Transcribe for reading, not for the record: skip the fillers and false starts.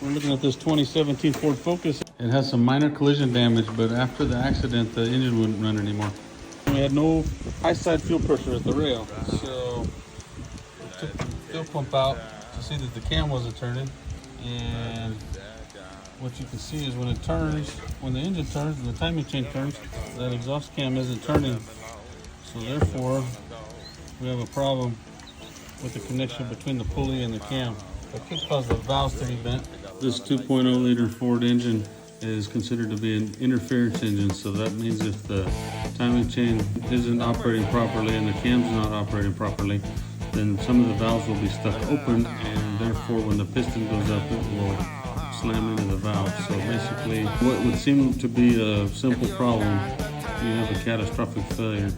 We're looking at this 2017 Ford Focus. It has some minor collision damage, but after the accident, the engine wouldn't run anymore. We had no high side fuel pressure at the rail, so we took the fuel pump out to see that the cam wasn't turning. And what you can see is when it turns, when the engine turns and the timing chain turns, that exhaust cam isn't turning. So therefore, we have a problem with the connection between the pulley and the cam. That could cause the valves to be bent. This 2.0 liter Ford engine is considered to be an interference engine, so that means if the timing chain isn't operating properly and the cam's not operating properly, then some of the valves will be stuck open, and therefore when the piston goes up it will slam into the valve. So basically what would seem to be a simple problem, you have a catastrophic failure.